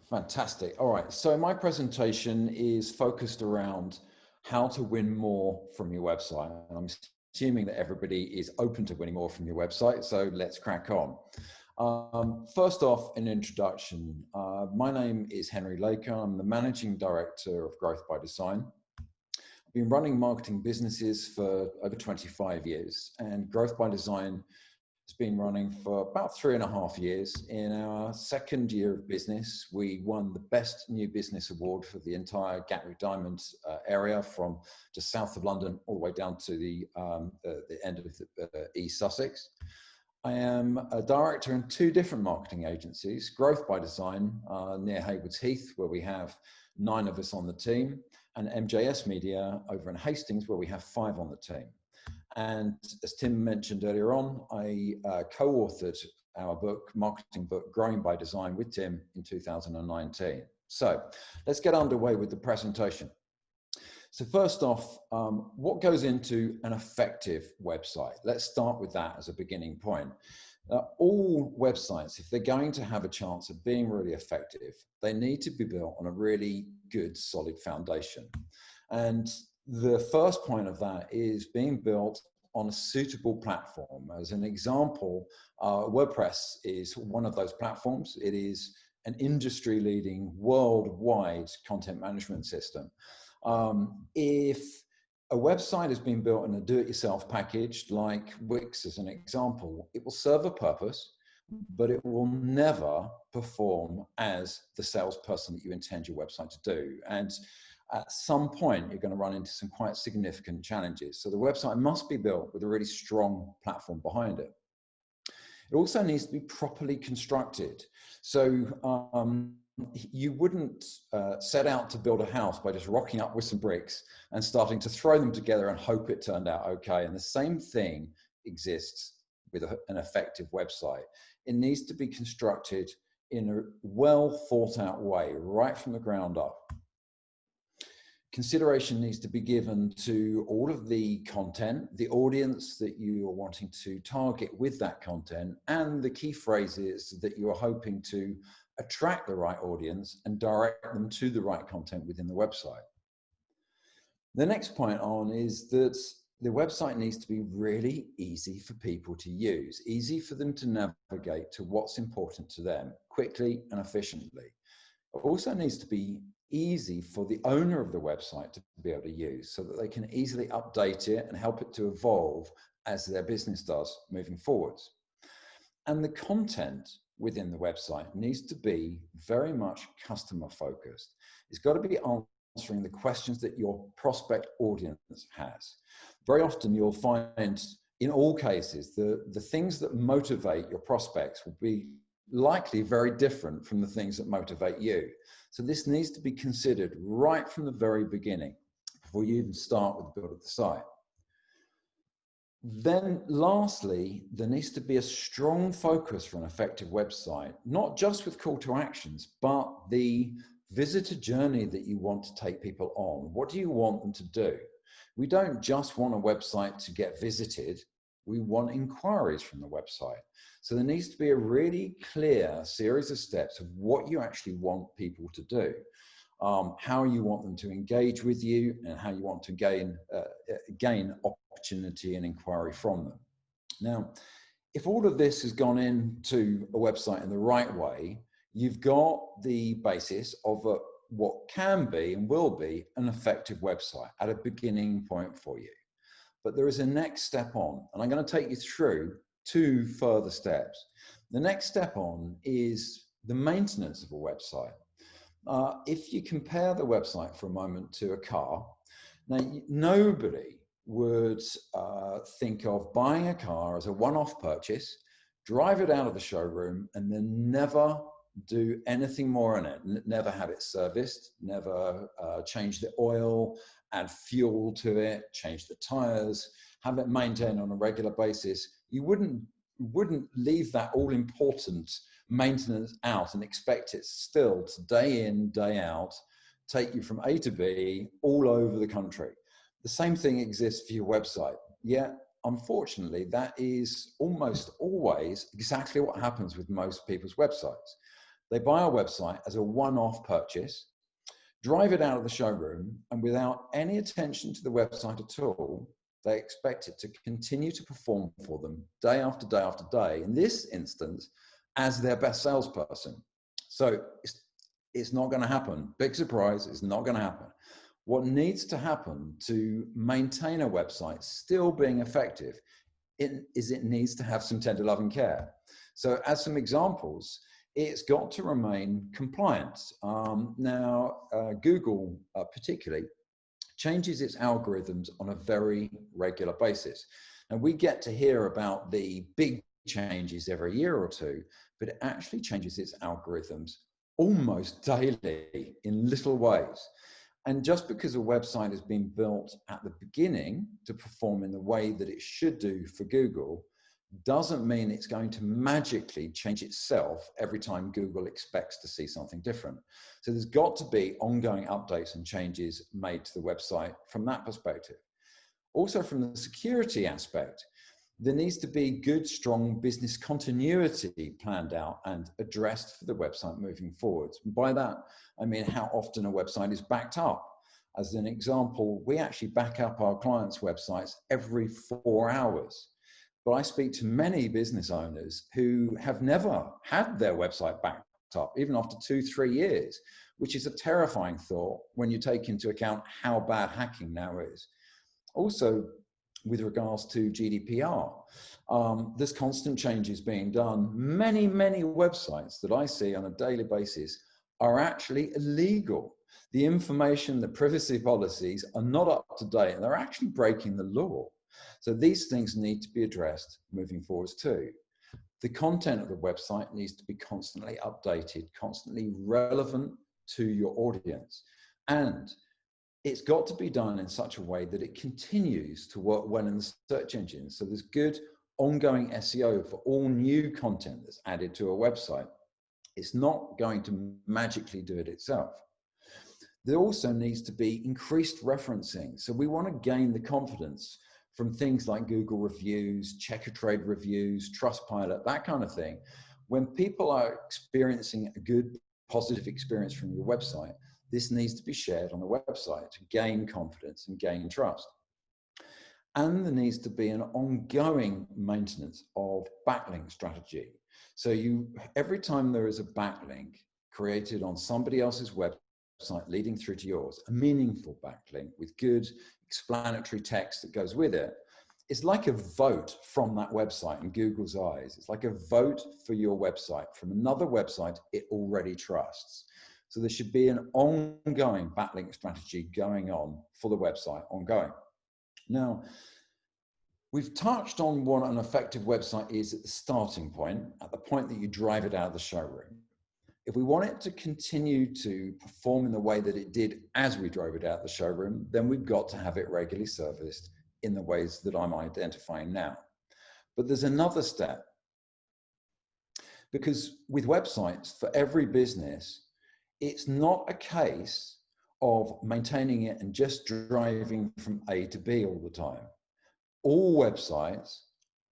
Fantastic. All right. So my presentation is focused around how to win more from your website. And I'm assuming that everybody is open to winning more from your website. So let's crack on. First off, an introduction. My name is Henry Laker. I'm the Managing Director of Growth by Design. I've been running marketing businesses for over 25 years, and Growth by Design has been running for about 3.5 years. In our second year of business, we won the Best New Business Award for the entire Gatwick Diamond area, from just south of London all the way down to the end of East Sussex. I am a director in 2 different marketing agencies: Growth by Design near Haywards Heath, where we have 9 of us on the team, and MJS Media over in Hastings, where we have 5 on the team. And as Tim mentioned earlier on, I co-authored our book, marketing book, Growing by Design, with Tim in 2019. So let's get underway with the presentation. So first off, what goes into an effective website? Let's start with that as a beginning point. All websites, if they're going to have a chance of being really effective, they need to be built on a really good, solid foundation. And the first point of that is being built on a suitable platform. As an example, WordPress is one of those platforms. It is an industry-leading worldwide content management system. If a website has been built in a do-it-yourself package like Wix as an example, it will serve a purpose, but it will never perform as the salesperson that you intend your website to do. And at some point, you're going to run into some quite significant challenges. So the website must be built with a really strong platform behind it. It also needs to be properly constructed. So you wouldn't set out to build a house by just rocking up with some bricks and starting to throw them together and hope it turned out okay. And the same thing exists with an effective website. It needs to be constructed in a well thought out way, right from the ground up. Consideration needs to be given to all of the content, the audience that you are wanting to target with that content, and the key phrases that you are hoping to attract the right audience and direct them to the right content within the website. The next point on is that the website needs to be really easy for people to use, easy for them to navigate to what's important to them quickly and efficiently. It also needs to be easy for the owner of the website to be able to use, so that they can easily update it and help it to evolve as their business does moving forwards. And the content within the website needs to be very much customer focused. It's got to be answering the questions that your prospect audience has. Very often you'll find, in all cases, the things that motivate your prospects will be likely very different from the things that motivate you. So this needs to be considered right from the very beginning before you even start with the build of the site. Then lastly, there needs to be a strong focus for an effective website, not just with call to actions, but the visitor journey that you want to take people on. What do you want them to do? We don't just want a website to get visited. We want inquiries from the website. So there needs to be a really clear series of steps of what you actually want people to do, how you want them to engage with you, and how you want to gain opportunity and inquiry from them. Now, if all of this has gone into a website in the right way, you've got the basis of what can be and will be an effective website at a beginning point for you. But there is a next step on, and I'm going to take you through 2 further steps. The next step on is the maintenance of a website. If you compare the website for a moment to a car, now nobody would think of buying a car as a one-off purchase, drive it out of the showroom, and then never do anything more in it, never have it serviced, never change the oil, add fuel to it, change the tires, have it maintained on a regular basis. You wouldn't leave that all important maintenance out and expect it still to day in, day out, take you from A to B all over the country. The same thing exists for your website. Yet, unfortunately, that is almost always exactly what happens with most people's websites. They buy our website as a one-off purchase, drive it out of the showroom, and without any attention to the website at all, they expect it to continue to perform for them day after day after day, in this instance, as their best salesperson. So it's not going to happen. Big surprise, it's not going to happen. What needs to happen to maintain a website still being effective it needs to have some tender love and care. So as some examples, it's got to remain compliant. Google particularly changes its algorithms on a very regular basis. And we get to hear about the big changes every year or two, but it actually changes its algorithms almost daily in little ways. And just because a website has been built at the beginning to perform in the way that it should do for Google, doesn't mean it's going to magically change itself every time Google expects to see something different. So there's got to be ongoing updates and changes made to the website from that perspective. Also from the security aspect, there needs to be good, strong business continuity planned out and addressed for the website moving forward. And by that, I mean how often a website is backed up. As an example, we actually back up our clients' websites every 4 hours. But I speak to many business owners who have never had their website backed up, even after 2-3 years, which is a terrifying thought when you take into account how bad hacking now is. Also, with regards to GDPR, there's constant changes being done. Many websites that I see on a daily basis are actually illegal. The information, the privacy policies are not up to date, and they're actually breaking the law. So these things need to be addressed moving forwards too. The content of the website needs to be constantly updated, constantly relevant to your audience. And it's got to be done in such a way that it continues to work well in the search engines. So there's good ongoing SEO for all new content that's added to a website. It's not going to magically do it itself. There also needs to be increased referencing. So we want to gain the confidence from things like Google reviews, Checkatrade reviews, Trustpilot, that kind of thing. When people are experiencing a good, positive experience from your website, this needs to be shared on the website to gain confidence and gain trust. And there needs to be an ongoing maintenance of backlink strategy. So every time there is a backlink created on somebody else's website leading through to yours, a meaningful backlink with good explanatory text that goes with it, it's like a vote from that website in Google's eyes. It's like a vote for your website from another website it already trusts. So there should be an ongoing backlink strategy going on for the website, ongoing. Now, we've touched on what an effective website is at the starting point, at the point that you drive it out of the showroom. If we want it to continue to perform in the way that it did as we drove it out of the showroom, then we've got to have it regularly serviced in the ways that I'm identifying now. But there's another step. Because with websites, for every business, it's not a case of maintaining it and just driving from A to B all the time. All websites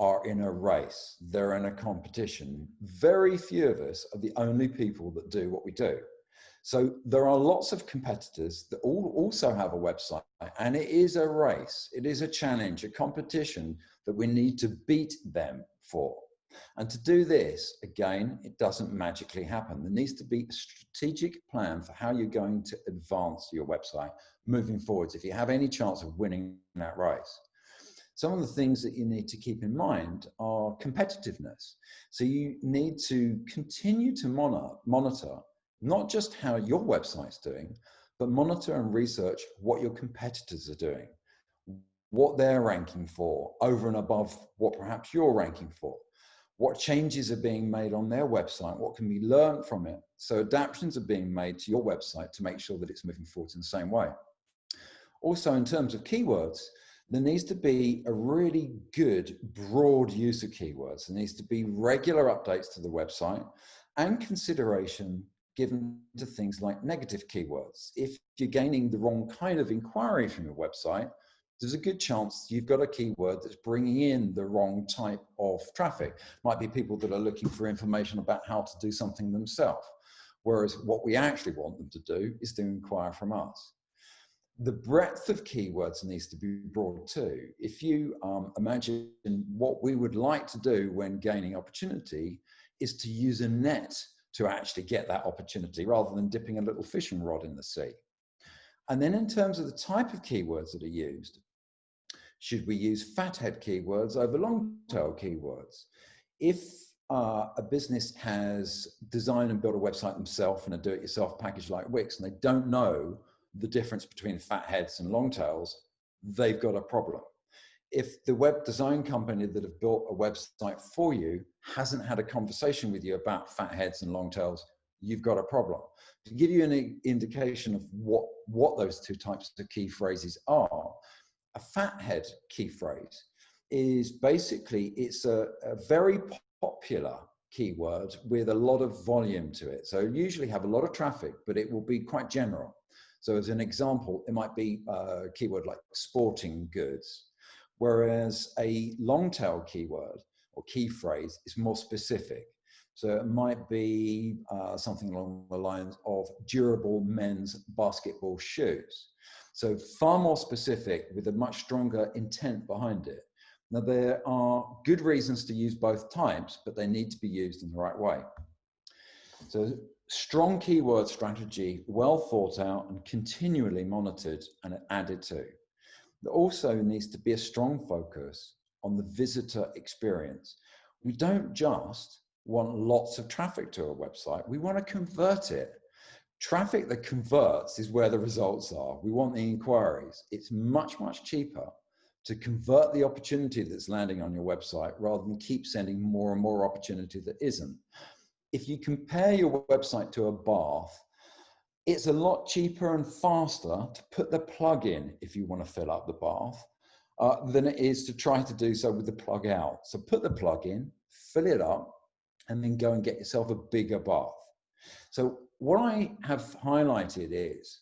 are in a race. They're in a competition. Very few of us are the only people that do what we do. So there are lots of competitors that also have a website, and it is a race. It is a challenge, a competition that we need to beat them for. And to do this, again, it doesn't magically happen. There needs to be a strategic plan for how you're going to advance your website moving forwards if you have any chance of winning that race. Some of the things that you need to keep in mind are competitiveness. So you need to continue to monitor not just how your website's doing, but monitor and research what your competitors are doing, what they're ranking for over and above what perhaps you're ranking for. What changes are being made on their website, what can be learned from it. So adaptations are being made to your website to make sure that it's moving forward in the same way. Also, in terms of keywords, there needs to be a really good, broad use of keywords. There needs to be regular updates to the website and consideration given to things like negative keywords. If you're gaining the wrong kind of inquiry from your website, there's a good chance you've got a keyword that's bringing in the wrong type of traffic. Might be people that are looking for information about how to do something themselves, whereas what we actually want them to do is to inquire from us. The breadth of keywords needs to be broad too. If you imagine what we would like to do when gaining opportunity is to use a net to actually get that opportunity rather than dipping a little fishing rod in the sea. And then in terms of the type of keywords that are used, should we use fathead keywords over long tail keywords? If a business has designed and built a website themselves in a do-it-yourself package like Wix, and they don't know the difference between fatheads and long tails, they've got a problem. If the web design company that have built a website for you hasn't had a conversation with you about fatheads and long tails, you've got a problem. To give you an indication of what those two types of key phrases are, a fathead key phrase is basically, it's a very popular keyword with a lot of volume to it. So usually have a lot of traffic, but it will be quite general. So as an example, it might be a keyword like sporting goods, whereas a long tail keyword or key phrase is more specific. So it might be something along the lines of durable men's basketball shoes. So far more specific with a much stronger intent behind it. Now, there are good reasons to use both types, but they need to be used in the right way. So strong keyword strategy, well thought out and continually monitored and added to. There also needs to be a strong focus on the visitor experience. We don't just want lots of traffic to a website, we want to convert it. Traffic that converts is where the results are. We want the inquiries. It's much, much cheaper to convert the opportunity that's landing on your website rather than keep sending more and more opportunity that isn't. If you compare your website to a bath, it's a lot cheaper and faster to put the plug in if you want to fill up the bath than it is to try to do so with the plug out. So put the plug in, fill it up, and then go and get yourself a bigger bath. So what I have highlighted is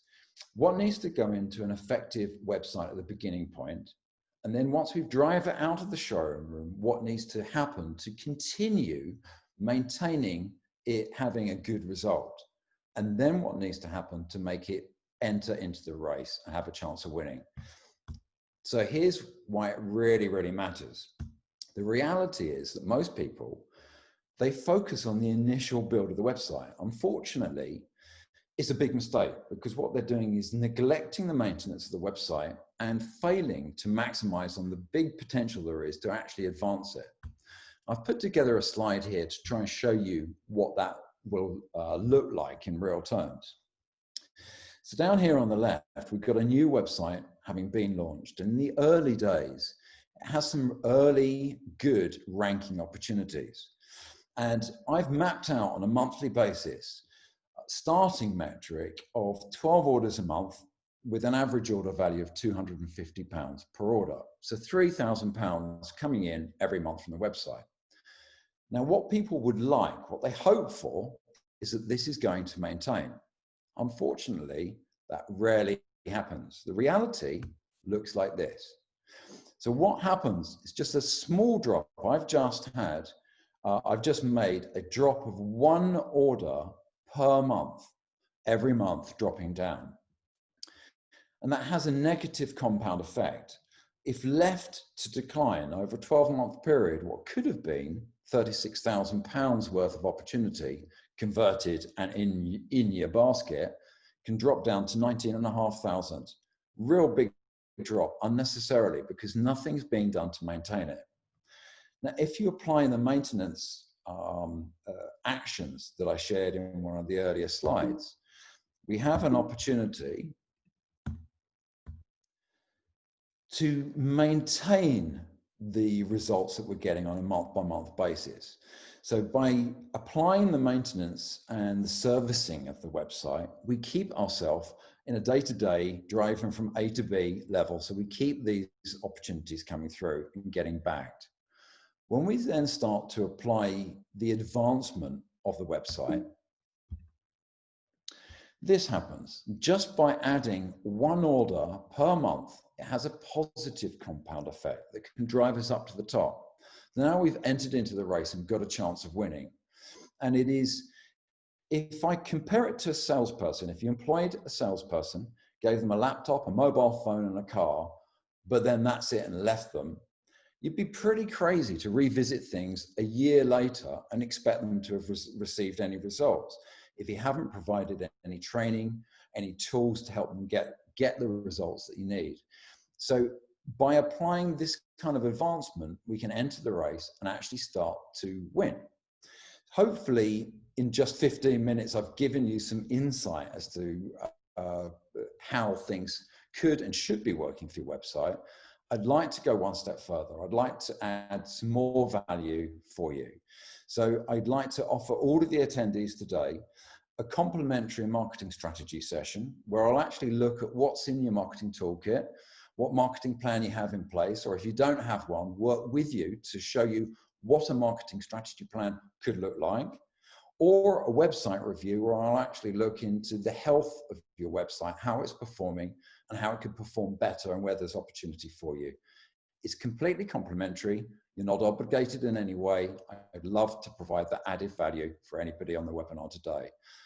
what needs to go into an effective website at the beginning point. And then once we drive it out of the showroom room, what needs to happen to continue maintaining it having a good result. And then what needs to happen to make it enter into the race and have a chance of winning. So here's why it really, really matters. The reality is that most people, they focus on the initial build of the website. Unfortunately, it's a big mistake because what they're doing is neglecting the maintenance of the website and failing to maximize on the big potential there is to actually advance it. I've put together a slide here to try and show you what that will look like in real terms. So down here on the left, we've got a new website having been launched. In the early days, it has some early good ranking opportunities. And I've mapped out on a monthly basis a starting metric of 12 orders a month with an average order value of £250 per order. So £3,000 coming in every month from the website. Now, what people would like, what they hope for, is that this is going to maintain. Unfortunately, that rarely happens. The reality looks like this. So what happens is just a small drop. I've just made a drop of one order per month, every month dropping down. And that has a negative compound effect. If left to decline over a 12-month period, what could have been £36,000 worth of opportunity converted and in your basket can drop down to 19,500. Real big drop unnecessarily because nothing's being done to maintain it. Now, if you apply the maintenance actions that I shared in one of the earlier slides, we have an opportunity to maintain the results that we're getting on a month-by-month basis. So by applying the maintenance and the servicing of the website, we keep ourselves in a day-to-day driving from A to B level. So we keep these opportunities coming through and getting backed. When we then start to apply the advancement of the website, this happens just by adding one order per month it has a positive compound effect that can drive us up to the top. Now we've entered into the race and got a chance of winning. And it is, if I compare it to a salesperson, if you employed a salesperson, gave them a laptop, a mobile phone, and a car, but then that's it and left them, you'd be pretty crazy to revisit things a year later and expect them to have received any results if you haven't provided any training, any tools to help them get the results that you need. So by applying this kind of advancement, we can enter the race and actually start to win. Hopefully, in just 15 minutes, I've given you some insight as to how things could and should be working for your website. I'd like to go one step further. I'd like to add some more value for you. So I'd like to offer all of the attendees today a complimentary marketing strategy session where I'll actually look at what's in your marketing toolkit, what marketing plan you have in place, or if you don't have one, work with you to show you what a marketing strategy plan could look like, or a website review where I'll actually look into the health of your website, how it's performing and how it could perform better and where there's opportunity for you. It's completely complimentary. You're not obligated in any way. I'd love to provide that added value for anybody on the webinar today.